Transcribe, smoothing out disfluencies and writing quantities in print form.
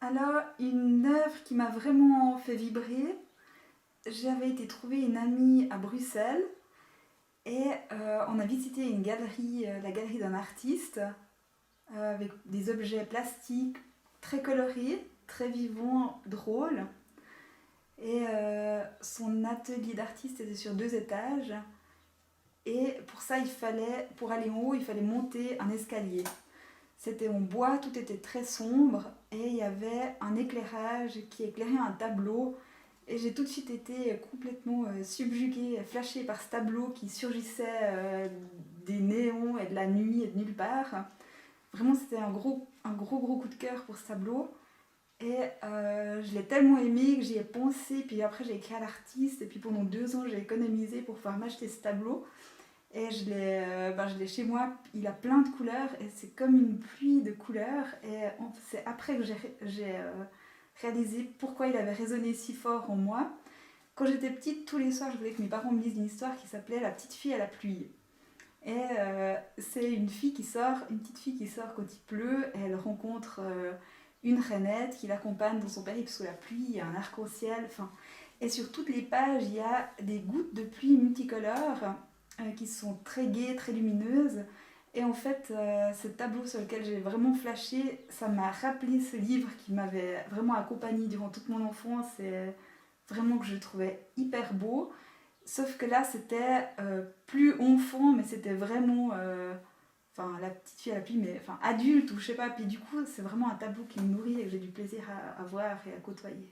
Alors, une œuvre qui m'a vraiment fait vibrer, j'avais été trouver une amie à Bruxelles et on a visité une galerie, la galerie d'un artiste, avec des objets plastiques très colorés, très vivants, drôles. Et son atelier d'artiste était sur 2 étages. Et pour ça, pour aller en haut, il fallait monter un escalier. C'était en bois, tout était très sombre et il y avait un éclairage qui éclairait un tableau. Et j'ai tout de suite été complètement subjuguée, flashée par ce tableau qui surgissait des néons et de la nuit et de nulle part. Vraiment, c'était un gros coup de cœur pour ce tableau. Et je l'ai tellement aimé que j'y ai pensé. Puis après, j'ai écrit à l'artiste. Et puis pendant 2 ans, j'ai économisé pour pouvoir m'acheter ce tableau. Et je l'ai chez moi, il a plein de couleurs et c'est comme une pluie de couleurs. Et c'est après que j'ai réalisé pourquoi il avait résonné si fort en moi. Quand j'étais petite, tous les soirs, je voulais que mes parents me lisent une histoire qui s'appelait La petite fille à la pluie. Et c'est une petite fille qui sort quand il pleut et elle rencontre une rainette qui l'accompagne dans son périple sous la pluie, il y a un arc-en-ciel, enfin. Et sur toutes les pages, il y a des gouttes de pluie multicolores qui sont très gaies, très lumineuses. Et en fait, ce tableau sur lequel j'ai vraiment flashé, ça m'a rappelé ce livre qui m'avait vraiment accompagnée durant toute mon enfance et vraiment que je trouvais hyper beau. Sauf que là, c'était plus enfant, mais c'était vraiment enfin la petite fille à la pluie, mais enfin adulte ou je sais pas. Puis du coup, c'est vraiment un tableau qui me nourrit et que j'ai du plaisir à voir et à côtoyer.